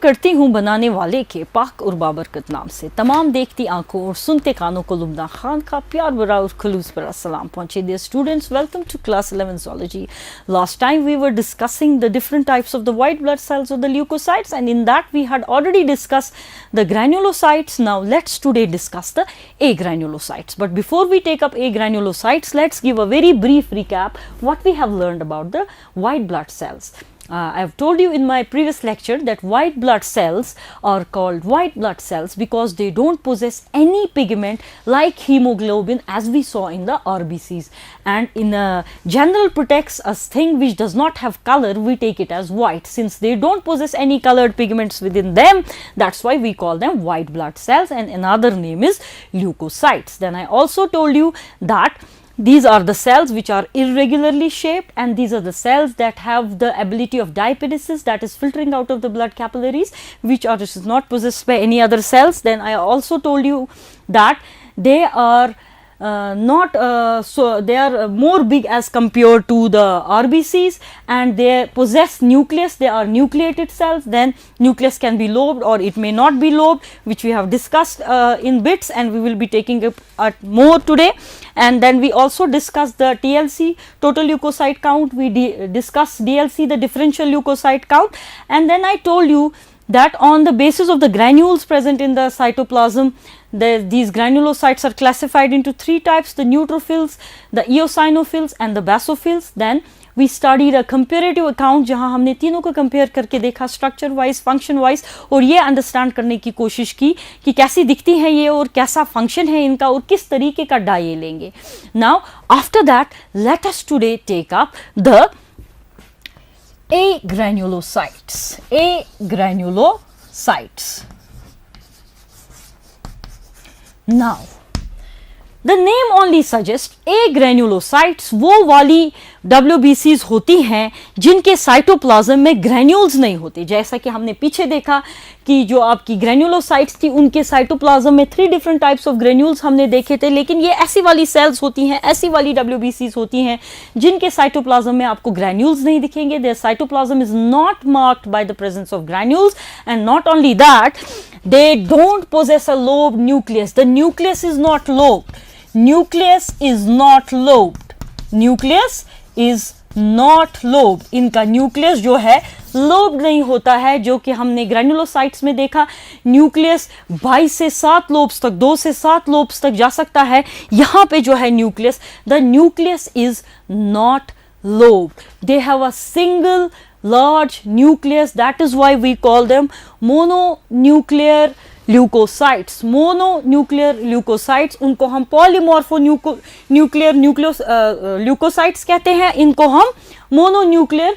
करती हूँ बनाने वाले के पाक और बाबरकत नाम से। तमाम देखती आंखों और सुनते कानों को लुब्ना खान का प्यार भरा और खलूस भरा सलाम पहुंचे। Dear students, welcome to class 11 zoology. Last time we were discussing the different types of the white blood cells or the leukocytes, and in that we had already discussed the granulocytes. Now let's today discuss the agranulocytes. But before we take up agranulocytes, let's give a very brief recap what we have learned about the white blood cells. I have told you in my previous lecture that white blood cells are called white blood cells because they don't possess any pigment like hemoglobin as we saw in the RBCs, and in general protects a thing which does not have color, we take it as white. Since they don't possess any colored pigments within them, that's why we call them white blood cells, and another name is leukocytes. Then I also told you that these are the cells which are irregularly shaped, and these are the cells that have the ability of diapedesis, that is filtering out of the blood capillaries, which is not possessed by any other cells. Then I also told you that they are they are more big as compared to the RBCs, and they possess nucleus. They are nucleated cells. Then nucleus can be lobed or it may not be lobed, which we have discussed in bits, and we will be taking up more today. And then we also discussed the TLC, total leukocyte count. We discussed DLC, the differential leukocyte count, and then I told you that on the basis of the granules present in the cytoplasm, these granulocytes are classified into three types: the neutrophils, the eosinophils and the basophils. Then we studied a comparative account जहाँ हमने तीनों को compare करके देखा structure wise, function wise, और ये understand करने की कोशिश की कि कैसी दिखती हैं ये और कैसा फंक्शन है इनका और किस तरीके का डाई ये लेंगे. Now after that let us today take up the agranulocytes. Now the name only suggests agranulocytes वो वाली WBCs होती हैं जिनके साइटोप्लाज्म में ग्रैन्यूल्स नहीं होते. जैसा कि हमने पीछे देखा कि जो आपकी ग्रैन्युलोसाइट्स थी उनके साइटोप्लाज्म में 3 डिफरेंट टाइप्स ऑफ ग्रैन्यूल्स हमने देखे थे, लेकिन ये ऐसी वाली सेल्स होती हैं, ऐसी वाली WBCs होती हैं जिनके साइटोप्लाज्म में आपको ग्रैन्यूल्स नहीं दिखेंगे. Their cytoplasm is not marked by the presence of granules, and not only that, they don't possess a lobed nucleus. The nucleus is not lobed. Nucleus is not lobed. Nucleus is not lobed. इनका nucleus जो है lobed नहीं होता है, जो कि हमने granulocytes में देखा. न्यूक्लियस 22 से 7 लोब्स तक, 2 से 7 लोब्स तक जा सकता है. यहाँ पे जो है nucleus, the nucleus is not lobed. They have a single large nucleus. That is why we call them mononuclear leukocytes. Mononuclear leukocytes, उनको हम polymorphonuclear leukocytes कहते हैं. इनको हम mononuclear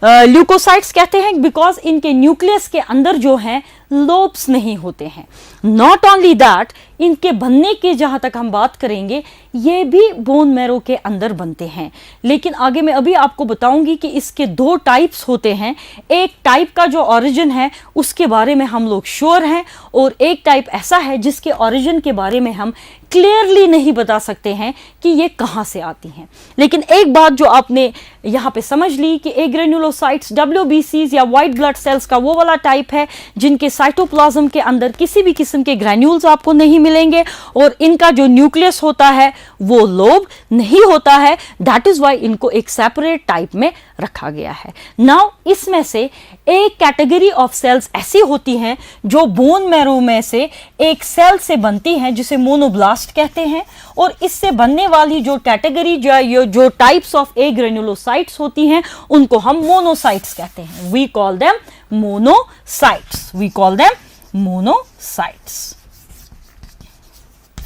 ल्यूकोसाइट्स कहते हैं बिकॉज इनके न्यूक्लियस के अंदर जो हैं लोब्स नहीं होते हैं. नॉट ओनली दैट, इनके बनने की जहाँ तक हम बात करेंगे ये भी बोन मैरो के अंदर बनते हैं, लेकिन आगे मैं अभी आपको बताऊंगी कि इसके 2 टाइप्स होते हैं. एक टाइप का जो ओरिजिन है उसके बारे में हम लोग श्योर हैं, और एक टाइप ऐसा है जिसके ओरिजिन के बारे में हम क्लियरली नहीं बता सकते हैं कि ये कहाँ से आती हैं. लेकिन एक बात जो आपने यहाँ पे समझ ली कि एग्रेनुलोसाइट्स WBCs या वाइट ब्लड सेल्स का वो वाला टाइप है जिनके साइटोप्लाज्म के अंदर किसी भी किस्म के ग्रैन्यूल्स आपको नहीं मिलेंगे, और इनका जो न्यूक्लियस होता है वो लोब नहीं होता है. दैट इज वाई इनको एक सेपरेट टाइप में रखा गया है. नाउ इसमें से एक कैटेगरी ऑफ सेल्स ऐसी होती हैं जो बोन मैरो में से एक सेल से बनती हैं जिसे मोनोब्लास्ट कहते हैं, और इससे बनने वाली जो कैटेगरी जो टाइप्स ऑफ एग्रेनुलोसाइट्स होती हैं उनको हम मोनोसाइट्स कहते हैं. We call them monocytes. We call them monocytes.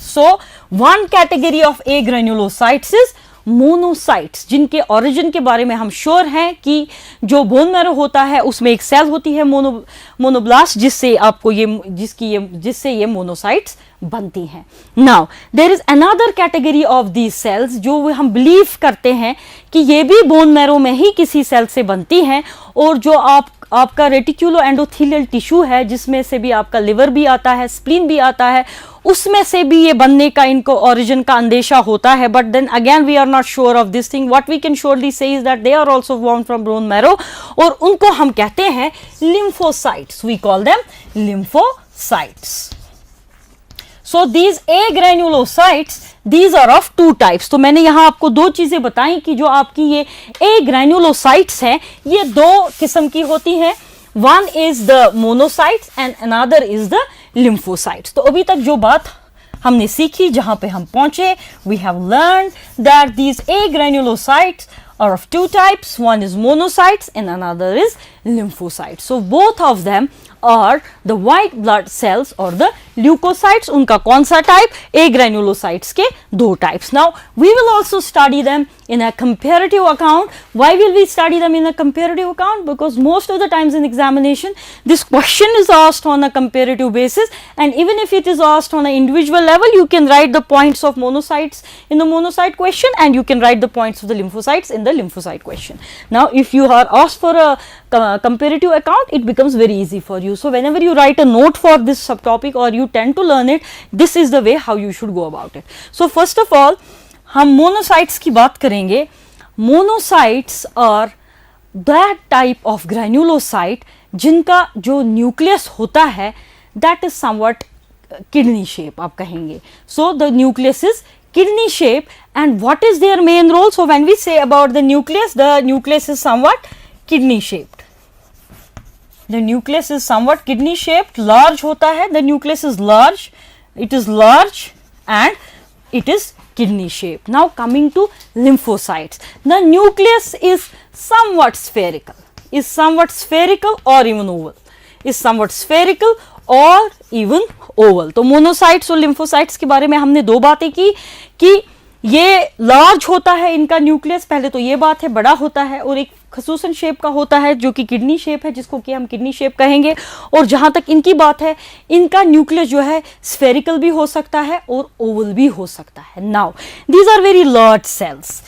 So one category of agranulocytes is monocytes, जिनके ओरिजिन के बारे में हम श्योर हैं कि जो बोन मैरो होता है उसमें एक सेल होती है मोनोब्लास्ट जिससे ये मोनोसाइट्स बनती हैं. Now there is another category of these cells जो हम बिलीव करते हैं कि ये भी बोन मैरो में ही किसी सेल से बनती हैं, और जो आपका रेटिकुलो एंडोथेलियल टिश्यू है जिसमें से भी आपका लिवर भी आता है, स्प्लीन भी आता है, उसमें से भी ये बनने का इनको ओरिजिन का अंदेशा होता है, but then again we are not sure of this thing. What we can surely say is that they are also formed from bone marrow, और उनको हम कहते हैं lymphocytes. We call them lymphocytes. So these A granulocytes, these are of two types. तो मैंने यहाँ आपको दो चीजें बताई कि जो आपकी ये A granulocytes हैं, ये दो किस्म की होती हैं. One is the monocytes and another is the lymphocytes. तो अभी तक जो बात हमने सीखी, जहां पे हम पहुंचे, we have learned that these A granulocytes are of two types. One is monocytes and another is lymphocytes. So both of them are the white blood cells or the leukocytes. उनका कौन सा टाइप? A granulocytes के दो types. Now we will also study them in a comparative account. Why will we study them in a comparative account? Because most of the times in examination this question is asked on a comparative basis, and even if it is asked on an individual level, you can write the points of monocytes in the monocyte question and you can write the points of the lymphocytes in the lymphocyte question. Now if you are asked for a comparative account, it becomes very easy for you. So whenever you write a note for this subtopic or you tend to learn it, this is the way how you should go about it. So first of all, हम monocytes की बात करेंगे. Monocytes are that type of granulocyte जिनका जो nucleus होता है that is somewhat kidney shape आप कहेंगे. So the nucleus is kidney shape, and what is their main role? So when we say about the nucleus is somewhat kidney shaped. The nucleus is somewhat kidney shaped, large होता है. The nucleus is large, it is large and it is kidney shaped. Now coming to lymphocytes, the nucleus is somewhat spherical or even oval, तो monocytes और lymphocytes के बारे में हमने दो बातें की कि ये लार्ज होता है इनका न्यूक्लियस, पहले तो ये बात है, बड़ा होता है और एक खसूसन शेप का होता है जो कि किडनी शेप है, जिसको कि हम किडनी शेप कहेंगे. और जहां तक इनकी बात है, इनका न्यूक्लियस जो है स्फेरिकल भी हो सकता है और ओवल भी हो सकता है. Now these are very large cells,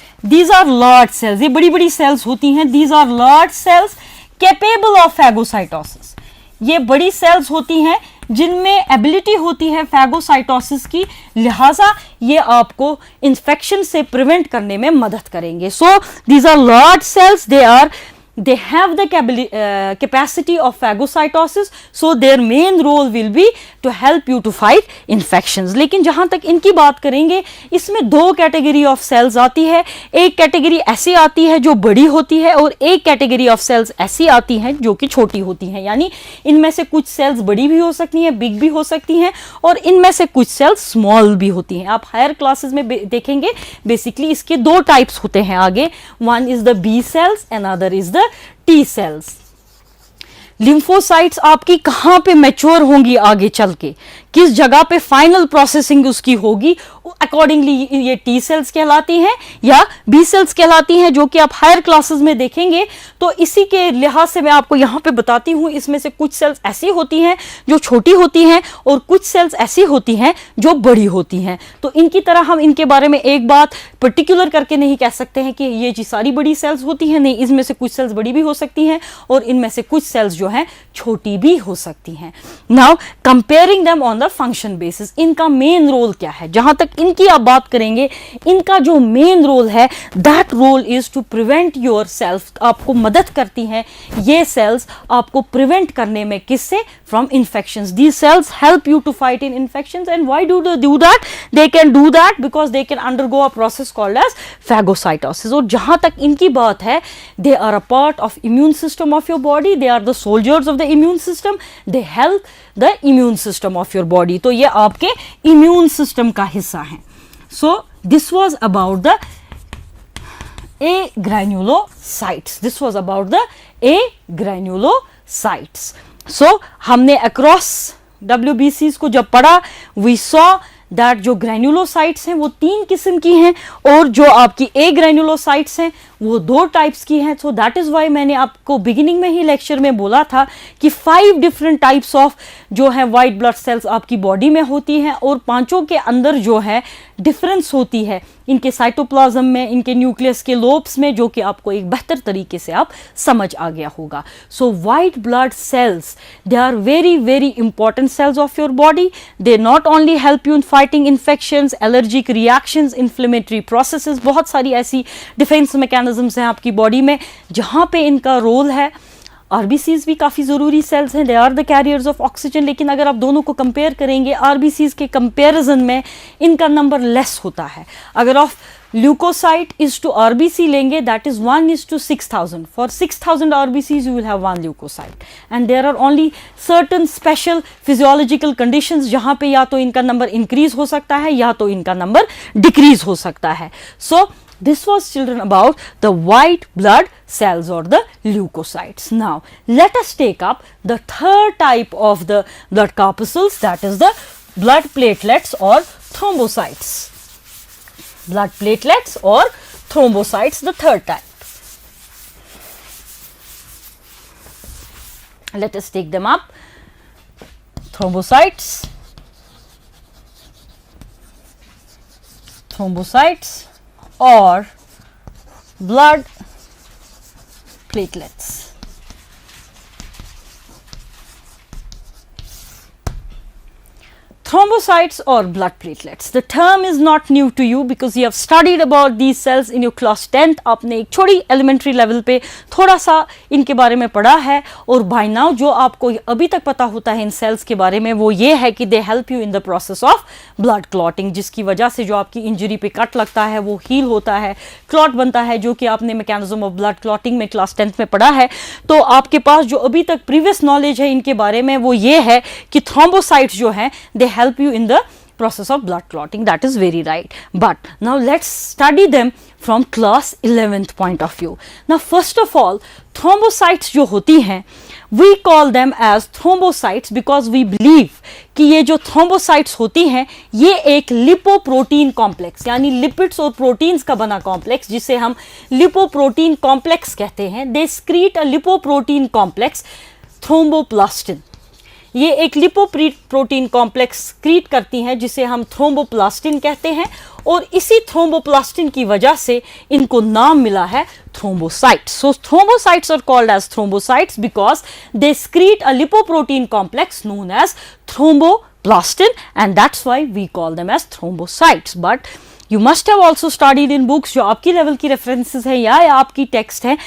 ये बड़ी बड़ी सेल्स होती हैं. These are large cells capable of phagocytosis. ये बड़ी सेल्स होती हैं जिनमें एबिलिटी होती है फैगोसाइटोसिस की, लिहाजा ये आपको इन्फेक्शन से प्रिवेंट करने में मदद करेंगे. So these are large cells, they have the capacity of phagocytosis, so their main role will be to help you to fight infections. लेकिन जहां तक इनकी बात करेंगे, इसमें दो कैटेगरी ऑफ सेल्स आती है. एक कैटेगरी ऐसी आती है जो बड़ी होती है और एक कैटेगरी ऑफ सेल्स ऐसी आती हैं जो कि छोटी होती हैं. यानी इनमें से कुछ सेल्स बड़ी भी हो सकती हैं, बिग भी हो सकती हैं, और इनमें से कुछ सेल्स स्मॉल भी होती हैं. आप हायर क्लासेस में देखेंगे बेसिकली इसके दो टाइप्स होते हैं आगे. One is the B cells and other is the T cells. Lymphocytes आपकी कहां पे मैच्योर होंगी आगे चल के, किस जगह पे फाइनल प्रोसेसिंग उसकी होगी, अकॉर्डिंगली ये टी सेल्स कहलाती हैं या बी सेल्स कहलाती हैं, जो कि आप हायर क्लासेस में देखेंगे. तो इसी के लिहाज से मैं आपको यहाँ पे बताती हूँ, इसमें से कुछ सेल्स ऐसी होती हैं जो छोटी होती हैं और कुछ सेल्स ऐसी होती हैं जो बड़ी होती हैं. तो इनकी तरह हम इनके बारे में एक बात पर्टिकुलर करके नहीं कह सकते हैं कि ये जी सारी बड़ी सेल्स होती हैं. नहीं, इसमें से कुछ सेल्स बड़ी भी हो सकती हैं और इनमें से कुछ सेल्स जो हैं छोटी भी हो सकती हैं. Now comparing them on the function basis, इनका मेन रोल क्या है? जहां तक इनकी आप बात करेंगे, इनका जो मेन रोल है, that role is to prevent yourself. आपको मदद करती हैं ये सेल्स आपको प्रिवेंट करने में, किससे? From infections. These cells help you to fight in infections. And why do they do that? They can do that because they can undergo a process called as phagocytosis. और जहां तक इनकी बात है, they are a part of immune system of your body, they are the soldiers of the immune system, they help the immune system of your body. तो ये आपके immune system का हिस्सा है. So this was about the A granulocytes. So हमने across WBCs को जब पढ़ा, we saw that जो ग्रैन्युलोसाइट्स हैं वो तीन किस्म की हैं, और जो आपकी A ग्रैन्युलोसाइट्स हैं वो 2 टाइप्स की हैं. सो दैट इज़ वाई मैंने आपको बिगिनिंग में ही लेक्चर में बोला था कि 5 डिफरेंट टाइप्स ऑफ जो है वाइट ब्लड सेल्स आपकी बॉडी में होती हैं और पांचों के अंदर जो है डिफरेंस होती है इनके साइटोप्लाज्म में, इनके न्यूक्लियस के लोब्स में, जो कि आपको एक बेहतर तरीके से आप समझ आ गया होगा. So white blood cells, they are very very important cells of your body. They not only help you in fighting infections, allergic reactions, inflammatory processes, बहुत सारी ऐसी डिफेंस मैकेनिज्म्स हैं आपकी बॉडी में जहाँ पे इनका रोल है. आरबीसीज भी काफ़ी ज़रूरी सेल्स हैं, they are the carriers of oxygen. लेकिन अगर आप दोनों को कंपेयर करेंगे, आरबीसीज के कंपेरिजन में इनका नंबर लेस होता है. अगर आप ल्यूकोसाइट इज टू आरबीसी लेंगे, that is 1:6000. For 6000 RBCs you will have 1 leucocyte. And there are only certain special physiological conditions जहाँ पे या तो इनका नंबर इंक्रीज हो सकता है या तो इनका नंबर डिक्रीज हो सकता है. सो this was, children, about the white blood cells or the leukocytes. Now let us take up the third type of the blood corpuscles, that is the blood platelets or thrombocytes. Blood platelets or thrombocytes, the third type. Let us take them up. Thrombocytes, or blood platelets. Thrombocytes or blood platelets. The term is not new to you because you have studied about these cells in your class 10th. आपने एक छोटी elementary level पे थोड़ा सा इनके बारे में पढ़ा है और by now जो आपको अभी तक पता होता है इन cells के बारे में वो ये है कि they help you in the process of blood clotting, जिसकी वजह से जो आपकी इंजरी पे कट लगता है वो हील होता है, क्लॉट बनता है, जो कि आपने मैकेनिज्म ऑफ ब्लड क्लॉटिंग में क्लास 10th में पढ़ा है. तो आपके पास जो अभी तक प्रीवियस नॉलेज है इनके बारे में वो ये है कि थ्रोम्बोसाइट्स जो हैं दे help you in the process of blood clotting. That is very right. But now let's study them from class 11th point of view. Now first of all, thrombocytes जो होती हैं we call them as thrombocytes because we believe कि ये जो thrombocytes होती हैं ये एक लिपोप्रोटीन कॉम्प्लेक्स यानी लिपिड्स और प्रोटीन्स का बना कॉम्प्लेक्स जिसे हम लिपोप्रोटीन कॉम्प्लेक्स कहते हैं. They secrete a lipoprotein complex thromboplastin. ये एक लिपोप्रोटीन कॉम्प्लेक्स क्रिएट करती हैं जिसे हम थ्रोम्बोप्लास्टिन कहते हैं और इसी थ्रोम्बोप्लास्टिन की वजह से इनको नाम मिला है thrombocytes. So thrombocytes are called as thrombocytes because they secrete a lipoprotein complex known as thromboplastin and that's why we call them as thrombocytes. But you must have also studied in books जो आपकी level की references हैं या आपकी text हैं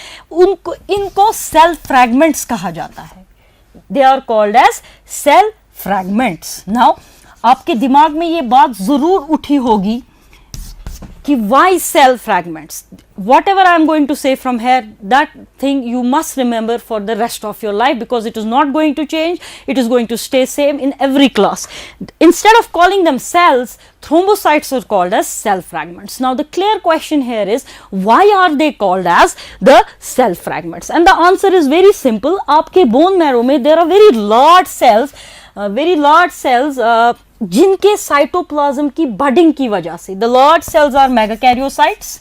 इनको cell fragments कहा जाता है. They are called as cell fragments. Now, आपके दिमाग में ये बात जरूर उठी होगी कि why cell fragments? Whatever I am going to say from here, that thing you must remember for the rest of your life because it is not going to change. It is going to stay same in every class. Instead of calling them cells, thrombocytes are called as cell fragments. Now the clear question here is why are they called as the cell fragments? And the answer is very simple. आपके bone marrow में there are very large cells जिनके cytoplasm की budding की वजह से the large cells are megakaryocytes.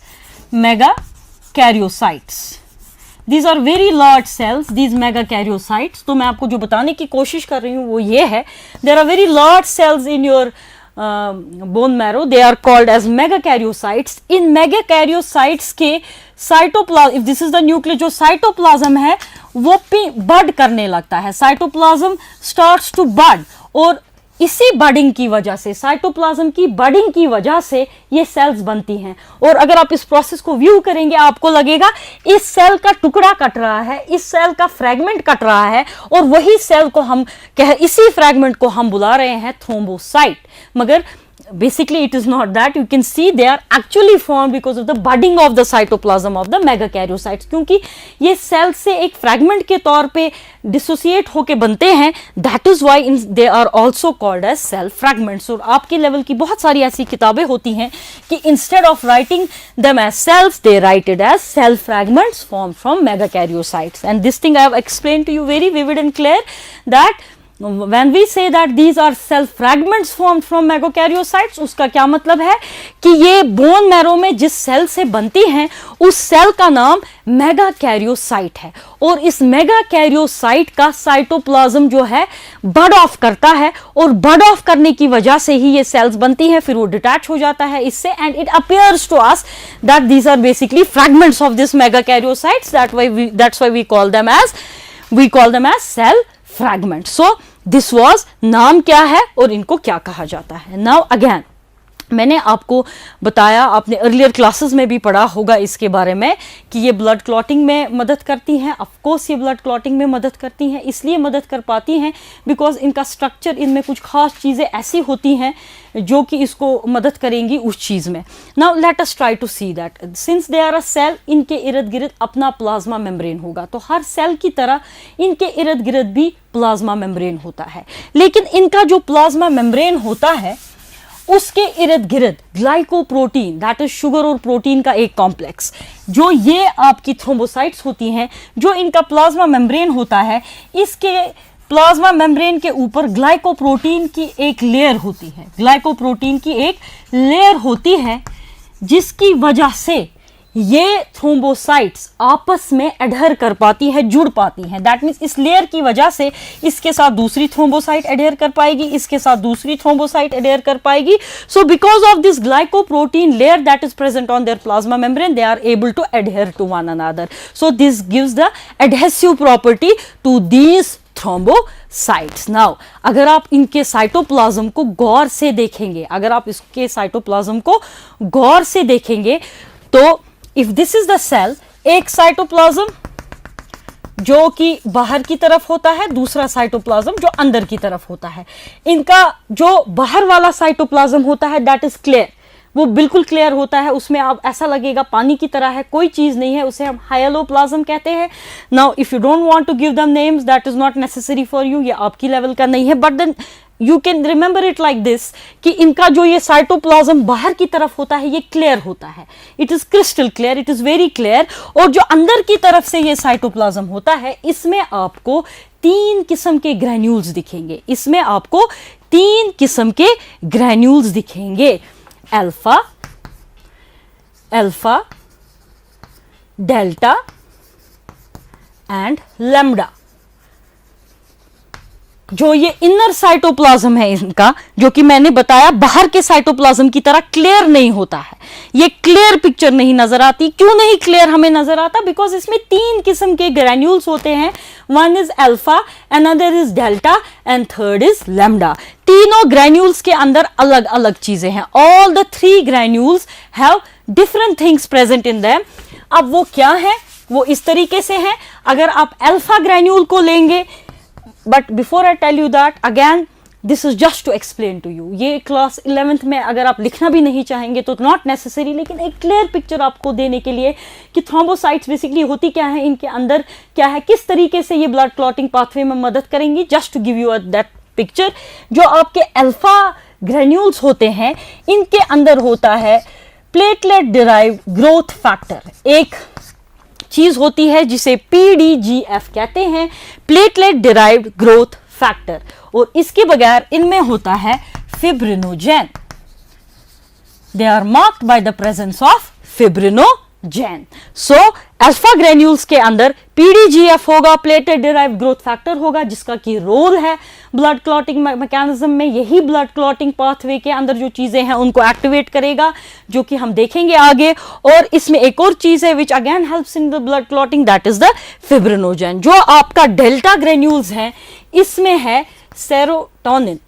These are very large cells, these megakaryocytes. तो मैं आपको जो बताने की कोशिश कर रही हूँ वो ये है there are very large cells in your bone marrow. They are called as megakaryocytes. In megakaryocytes के cytoplasm, if this is the nucleus, जो साइटोप्लाज्म है वो बड करने लगता है. साइटोप्लाज्म starts to bud और इसी बडिंग की वजह से साइटोप्लाज्म की बडिंग की वजह से ये सेल्स बनती हैं. और अगर आप इस प्रोसेस को व्यू करेंगे आपको लगेगा इस सेल का टुकड़ा कट रहा है, इस सेल का फ्रैगमेंट कट रहा है और वही सेल को हम इसी फ्रैगमेंट को हम बुला रहे हैं थ्रोम्बोसाइट. मगर basically it is not that. You can see they are actually formed because of the budding of the cytoplasm of the megakaryocytes. क्योंकि ये सेल से एक फ्रैगमेंट के तौर पे डिसोसिएट होके बनते हैं. That is why they are also called as cell fragments. और आपके लेवल की बहुत सारी ऐसी किताबें होती हैं कि instead of writing them as cells, they write it as cell fragments formed from megakaryocytes. And this thing I have explained to you very vivid and clear that when we say that these are cell fragments formed from megakaryocytes, उसका क्या मतलब है कि ये bone marrow में जिस cell से बनती हैं उस सेल का नाम मेगाकैरियोसाइट है, और इस मेगाकैरियोसाइट का साइटोप्लाज्म जो है बड ऑफ करता है, और बड ऑफ करने की वजह से ही ये सेल्स बनती हैं, फिर वो डिटैच हो जाता है इससे, and it appears to us that these are basically fragments of this megakaryocytes, that's why we call them as cell fragments. So this was नाम क्या है और इनको क्या कहा जाता है. Now again, मैंने आपको बताया, आपने अर्लियर क्लासेस में भी पढ़ा होगा इसके बारे में कि ये ब्लड क्लॉटिंग में मदद करती हैं. ऑफ कोर्स ये ब्लड क्लॉटिंग में मदद करती हैं, इसलिए मदद कर पाती हैं बिकॉज इनका स्ट्रक्चर, इनमें कुछ खास चीज़ें ऐसी होती हैं जो कि इसको मदद करेंगी उस चीज़ में. Now let us try to see that since they are a cell, इनके इर्द गिर्द अपना प्लाज्मा मेम्ब्रेन होगा, तो हर सेल की तरह इनके इर्द गिर्द भी प्लाज्मा मेम्ब्रेन होता है. लेकिन इनका जो प्लाज्मा मेम्ब्रेन होता है उसके इर्द गिर्द ग्लाइकोप्रोटीन, दैट इज शुगर और प्रोटीन का एक कॉम्प्लेक्स, जो ये आपकी थ्रोम्बोसाइट्स होती हैं, जो इनका प्लाज्मा मेम्ब्रेन होता है, इसके प्लाज्मा मेम्ब्रेन के ऊपर ग्लाइकोप्रोटीन की एक लेयर होती है, ग्लाइकोप्रोटीन की एक लेयर होती है, जिसकी वजह से ये थ्रोम्बोसाइट्स आपस में एडहर कर पाती है, जुड़ पाती हैं. दैट मीन्स इस लेयर की वजह से इसके साथ दूसरी थ्रोम्बोसाइट एडहर कर पाएगी, इसके साथ दूसरी थ्रोम्बोसाइट एडहर कर पाएगी. So because of this glycoprotein layer that is present on their plasma membrane, they are able to adhere to one another. So this gives the adhesive property to these thrombocytes. Now अगर आप इनके cytoplasm को गौर से देखेंगे, अगर आप इसके cytoplasm को गौर से देखेंगे, तो if this is the cell, एक साइटोप्लाज्म जो कि बाहर की तरफ होता है, दूसरा साइटोप्लाज्म जो अंदर की तरफ होता है. इनका जो बाहर वाला साइटोप्लाज्म होता है दैट इज क्लियर, वो बिल्कुल क्लियर होता है, उसमें आप ऐसा लगेगा पानी की तरह है, कोई चीज नहीं है, उसे हम हाइलोप्लाज्म कहते हैं. Now if you don't want to give them names, that is not necessary for you, ये आपकी लेवल का नहीं है, but then you can remember it like this कि इनका जो ये साइटोप्लाज्म बाहर की तरफ होता है ये क्लियर होता है, it is crystal clear, it is very clear. और जो अंदर की तरफ से ये साइटोप्लाज्म होता है, इसमें आपको 3 किस्म के ग्रैन्यूल्स दिखेंगे, इसमें आपको 3 किस्म के ग्रैन्यूल्स दिखेंगे, alpha, alpha, delta and lambda. जो ये इनर साइटोप्लाज्म है इनका, जो कि मैंने बताया बाहर के साइटोप्लाज्म की तरह क्लियर नहीं होता है, ये क्लियर पिक्चर नहीं नजर आती. क्यों नहीं क्लियर हमें नजर आता? बिकॉज इसमें 3 किस्म के ग्रैन्यूल्स होते हैं. One is alpha, another is delta and third is lambda. तीनों ग्रैन्यूल्स के अंदर अलग अलग चीजें हैं. All the 3 granules have different things present in them. अब वो क्या है? वो इस तरीके से है. अगर आप अल्फा ग्रैन्यूल को लेंगे, but before I tell you that, again this is just to explain to you. ये क्लास 11th में अगर आप लिखना भी नहीं चाहेंगे तो नॉट नेसेसरी, लेकिन एक क्लियर पिक्चर आपको देने के लिए कि थ्रोम्बोसाइट्स बेसिकली होती क्या है, इनके अंदर क्या है, किस तरीके से ये ब्लड क्लॉटिंग पाथवे में मदद करेंगी, just to give you that picture. जो आपके अल्फा ग्रैन्यूल्स होते हैं, इनके अंदर होता है प्लेटलेट डिराइव्ड ग्रोथ फैक्टर. एक चीज होती है जिसे PDGF कहते हैं, प्लेटलेट डिराइव्ड ग्रोथ फैक्टर, और इसके बगैर इनमें होता है fibrinogen. They are marked by the presence of fibrinogen. So alpha granules के अंदर PDGF होगा, प्लेटलेट डिराइव्ड ग्रोथ फैक्टर होगा, जिसका की रोल है ब्लड क्लॉटिंग मैकेनिज्म में. यही ब्लड क्लॉटिंग पाथवे के अंदर जो चीजें हैं उनको एक्टिवेट करेगा, जो कि हम देखेंगे आगे. और इसमें एक और चीज है which again helps in the blood clotting, that is the fibrinogen. जो आपका डेल्टा ग्रेन्यूल्स हैं, इसमें है serotonin,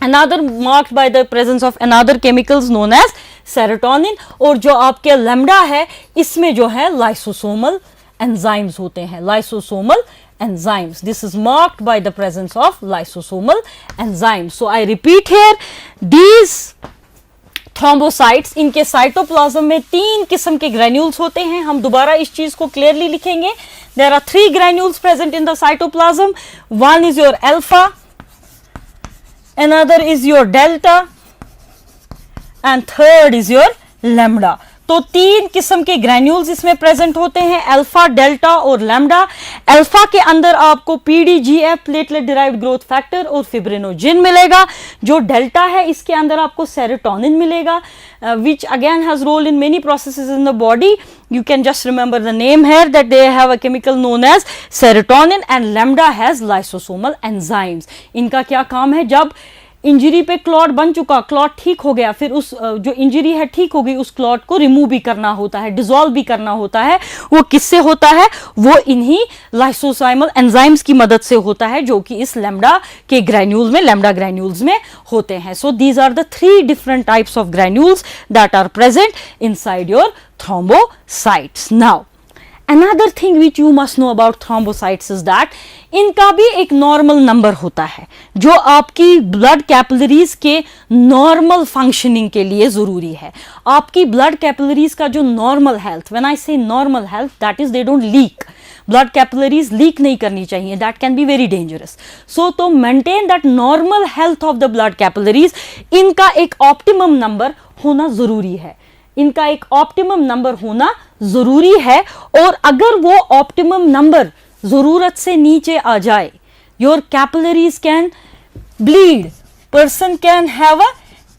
another marked by the presence of another chemicals known as serotonin. और जो आपके लैम्डा है, इसमें जो है लाइसोसोमल एंजाइम्स होते हैं, lysosomal enzymes. This is marked by the presence of lysosomal enzymes. So I repeat here, these thrombocytes, इनके साइटोप्लाज्म में 3 किस्म के ग्रैन्यूल्स होते हैं. हम दोबारा इस चीज को क्लियरली लिखेंगे. There are 3 granules present in the cytoplasm. One is your alpha, another is your delta and third is your lambda. तो 3 किस्म के ग्रैन्यूल्स इसमें प्रेजेंट होते हैं, अल्फा, डेल्टा और लैम्डा। अल्फा के अंदर आपको पीडीजीएफ, प्लेटलेट डिराइव्ड ग्रोथ फैक्टर और फिब्रिनोजेन मिलेगा। जो डेल्टा है इसके अंदर आपको सेरोटोनिन मिलेगा, which again has role in many processes in the body. You can just remember the name here that they have a chemical known as serotonin, and lambda has lysosomal enzymes. इनका क्या काम है, जब injury पे clot बन चुका, clot ठीक हो गया, फिर उस जो इंजरी है ठीक हो गई, उस क्लॉट को रिमूव भी करना होता है, डिसॉल्व भी करना होता है। वो किससे होता है, वो इन्हीं लाइसोसोमल एंजाइम्स की मदद से होता है, जो कि इस लैम्डा के ग्रैन्यूल्स में, लैम्डा ग्रैन्यूल्स में होते हैं। So these are the 3 different types of granules that are present inside your thrombocytes. Now another thing which you must know about thrombocytes is that इनका भी एक नॉर्मल नंबर होता है, जो आपकी ब्लड कैपिलरीज के नॉर्मल फंक्शनिंग के लिए जरूरी है। आपकी ब्लड कैपिलरीज का जो normal health, when I say normal health, that is they don't leak. Blood capillaries leak नहीं करनी चाहिए, that can be very dangerous. So to maintain that normal health of the blood capillaries, इनका एक optimum number होना जरूरी है, इनका एक ऑप्टिमम नंबर होना जरूरी है। और अगर वो ऑप्टिमम नंबर जरूरत से नीचे आ जाए, your capillaries can bleed, person can have a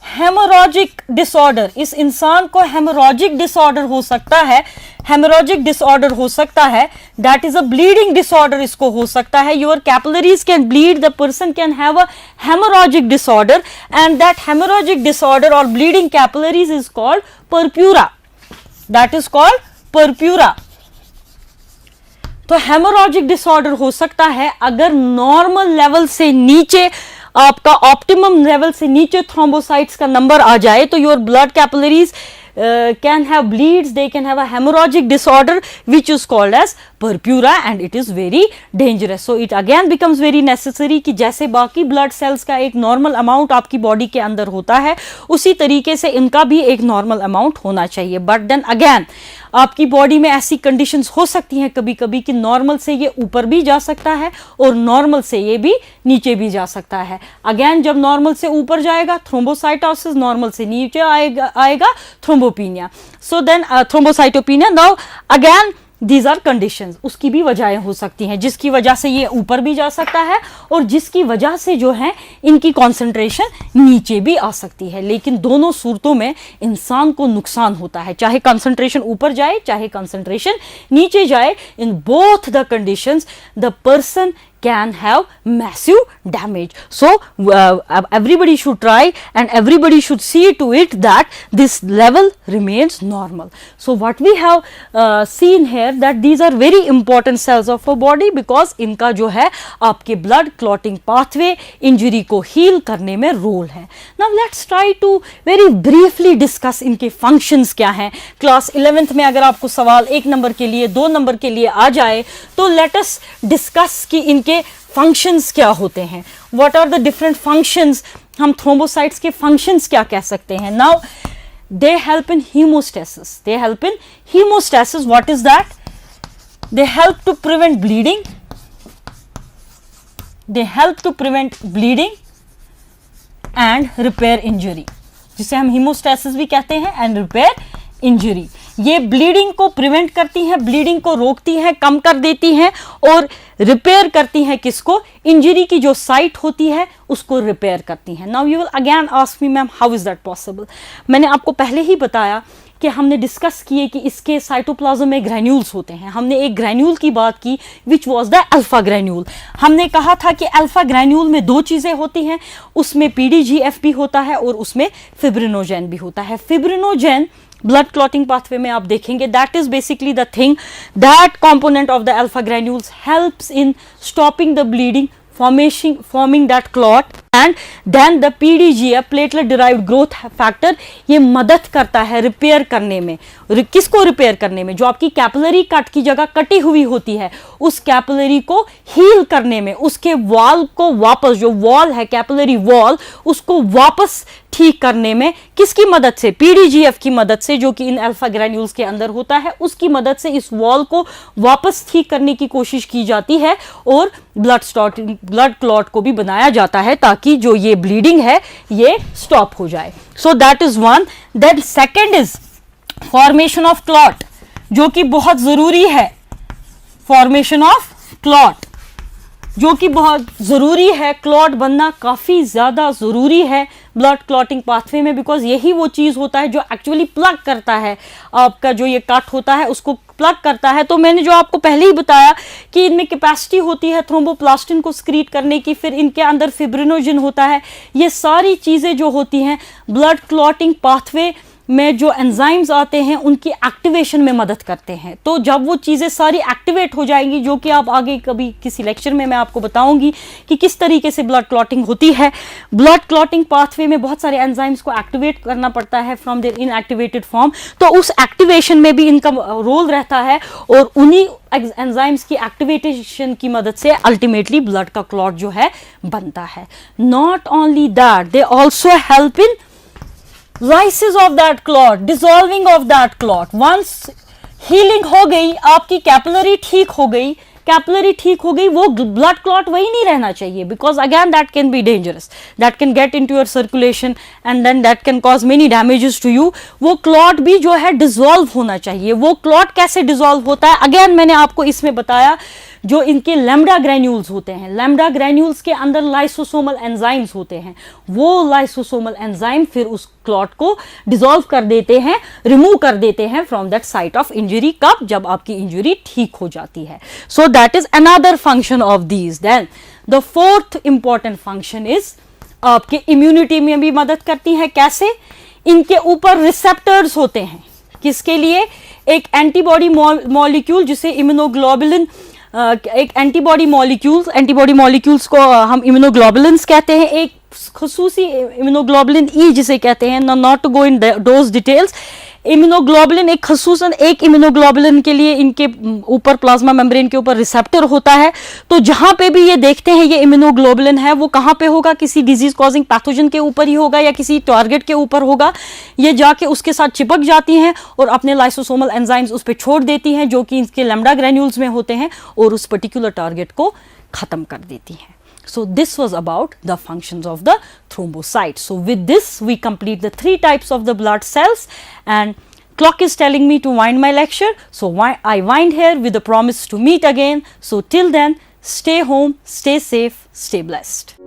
haemorrhagic disorder. इस इंसान को हेमोरॉजिक डिसऑर्डर हो सकता है, हेमोरॉजिक डिसऑर्डर हो सकता है, that is a bleeding disorder, इसको हो सकता है। Your capillaries can bleed, the person can have a haemorrhagic disorder, and that haemorrhagic disorder और bleeding capillaries is called purpura, that is called purpura. तो हेमोरॉजिक डिसऑर्डर हो सकता है अगर नॉर्मल लेवल से नीचे, आपका ऑप्टिमम लेवल से नीचे थ्रोम्बोसाइट्स का नंबर आ जाए, तो your blood capillaries can have bleeds, they can have a hemorrhagic disorder which is called as purpura, and it is very dangerous. So it again becomes very necessary कि जैसे बाकी blood cells का एक normal amount आपकी body के अंदर होता है, उसी तरीके से इनका भी एक नॉर्मल अमाउंट होना चाहिए। बट देन अगेन आपकी बॉडी में ऐसी कंडीशंस हो सकती हैं कभी कभी कि नॉर्मल से ये ऊपर भी जा सकता है और नॉर्मल से ये भी नीचे भी जा सकता है। अगेन जब नॉर्मल से ऊपर जाएगा थ्रोम्बोसाइटोसिस, नॉर्मल से नीचे आएगा thrombopenia. So then thrombocytopenia. Now again these are conditions, उसकी भी वजहें हो सकती हैं जिसकी वजह से ये ऊपर भी जा सकता है और जिसकी वजह से जो है इनकी कॉन्सेंट्रेशन नीचे भी आ सकती है। लेकिन दोनों सूरतों में इंसान को नुकसान होता है, चाहे कंसंट्रेशन ऊपर जाए चाहे कंसंट्रेशन नीचे जाए। In both the conditions the person can have massive damage. So everybody should try and everybody should see to it that this level remains normal. So what we have seen here that these are very important cells of our body because इनका जो है आपके blood clotting pathway injury को heal करने में role है। Now let's try to very briefly discuss इनके functions क्या हैं। क्लास 11th में अगर आपको सवाल 1 नंबर के लिए 2 नंबर के लिए आ जाए तो let us discuss कि इनके फंक्शंस क्या होते हैं, what are the different functions, हम थ्रोम्बोसाइट्स के फंक्शंस क्या कह सकते हैं। Now they help in haemostasis, they help in haemostasis, what is that, they help to prevent bleeding, they help to prevent bleeding and repair injury, जिसे हम haemostasis भी कहते हैं, एंड रिपेयर इंजरी। ये ब्लीडिंग को प्रिवेंट करती हैं, bleeding को रोकती हैं, कम कर देती हैं और रिपेयर करती हैं किसको, इंजरी की जो साइट होती है उसको रिपेयर करती हैं। Now you will again ask me ma'am how is that possible. मैंने आपको पहले ही बताया कि हमने डिस्कस किए कि इसके साइटोप्लाज्म में ग्रैन्यूल्स होते हैं। हमने एक ग्रैन्यूल की बात की which was the alpha granule. हमने कहा था कि अल्फा ग्रैन्यूल में 2 चीज़ें होती हैं, उसमें पीडीजीएफ भी होता है और उसमें फिब्रिनोजेन भी होता है। फिब्रिनोजेन ब्लड क्लॉटिंग पाथवे में आप देखेंगे that is basically the thing, that component of the alpha granules helps in stopping the bleeding, forming that clot, and then the PDGF platelet derived growth factor ये मदद करता है repair करने में। किसको रिपेयर करने में, जो आपकी कैपिलरी कट की जगह कटी हुई होती है उस कैपिलरी को हील करने में, उसके वॉल को वापस, जो वॉल है कैपिलरी वॉल, उसको वापस ठीक करने में किसकी मदद से, पीडीजीएफ की मदद से, जो कि इन अल्फा ग्रैन्यूल्स के अंदर होता है, उसकी मदद से इस वॉल को वापस ठीक करने की कोशिश की जाती है और ब्लड क्लॉट को भी बनाया जाता है ताकि जो ये ब्लीडिंग है ये स्टॉप हो जाए। So that is one. Then second is formation of clot जो कि बहुत जरूरी है, फॉर्मेशन ऑफ क्लॉट जो कि बहुत जरूरी है, क्लॉट बनना काफी ज्यादा जरूरी है ब्लड क्लॉटिंग पाथवे में, बिकॉज यही वो चीज होता है जो एक्चुअली प्लग करता है आपका जो ये कट होता है उसको प्लग करता है। तो मैंने जो आपको पहले ही बताया कि इनमें कैपेसिटी होती है थ्रोम्बोप्लास्टिन को स्क्रीट करने की, फिर इनके अंदर फिब्रिनोजन होता है। ये सारी चीजें जो होती हैं ब्लड क्लॉटिंग पाथवे में जो एंजाइम्स आते हैं उनकी एक्टिवेशन में मदद करते हैं। तो जब वो चीज़ें सारी एक्टिवेट हो जाएंगी, जो कि आप आगे कभी किसी लेक्चर में मैं आपको बताऊंगी कि किस तरीके से ब्लड क्लॉटिंग होती है। ब्लड क्लॉटिंग पाथवे में बहुत सारे एंजाइम्स को एक्टिवेट करना पड़ता है फ्रॉम देयर इनएक्टिवेटेड फॉर्म, तो उस एक्टिवेशन में भी इनका रोल रहता है और उन्हीं एंजाइम्स की एक्टिवेशन की मदद से अल्टीमेटली ब्लड का क्लॉट जो है बनता है। Not only that, they also help in lysis of that clot, dissolving of that clot. Once healing हो गई, आपकी कैपिलरी ठीक हो गई, कैपिलरी ठीक हो गई, वो ब्लड क्लॉट वही नहीं रहना चाहिए, because again that can be dangerous, that can get into your circulation and then that can cause many damages to you. वो क्लॉट भी जो है डिसॉल्व होना चाहिए। वो क्लॉट कैसे डिसॉल्व होता है, अगेन मैंने आपको इसमें बताया, जो इनके लैम्डा ग्रैन्यूल्स होते हैं, लैम्डा ग्रैन्यूल्स के अंदर लाइसोसोमल एंजाइम्स होते हैं, वो लाइसोसोमल एंजाइम फिर उस क्लॉट को डिसॉल्व कर देते हैं, रिमूव कर देते हैं from that site of injury. कब? जब आपकी इंजरी ठीक हो जाती है। So that is another function of these. Then the fourth important function is आपके इम्यूनिटी में भी मदद करती है। कैसे? इनके ऊपर रिसेप्टर्स होते हैं, किसके लिए? एक एंटीबॉडी मॉलिक्यूल जिसे इम्यूनोग्लोबुलिन, एक एंटीबॉडी मॉलिक्यूल्स को हम इम्यूनोग्लोबुलिन्स कहते हैं। एक खसूसी इम्यूनोग्लोबुलिन ई जिसे कहते हैं, not to go in those details. Immunoglobulin एक खसूसन एक इम्यूनोग्लोबुलिन के लिए इनके ऊपर प्लाज्मा मेम्ब्रेन के ऊपर रिसेप्टर होता है। तो जहां पे भी ये देखते हैं ये इम्यूनोग्लोबुलिन है, वो कहां पे होगा? किसी डिजीज कॉजिंग पैथोजन के ऊपर ही होगा या किसी टारगेट के ऊपर होगा। ये जाके उसके साथ चिपक जाती हैं और अपने लाइसोसोमल एंजाइम्स उस पर छोड़ देती हैं, जो कि इसके लैम्डा ग्रैन्यूल्स में होते हैं, और उस पर्टिकुलर टारगेट को खत्म कर देती हैं। So this was about the functions of the thrombocyte. So with this we complete the 3 types of the blood cells, and clock is telling me to wind my lecture. So I wind here with the promise to meet again. So till then, stay home, stay safe, stay blessed.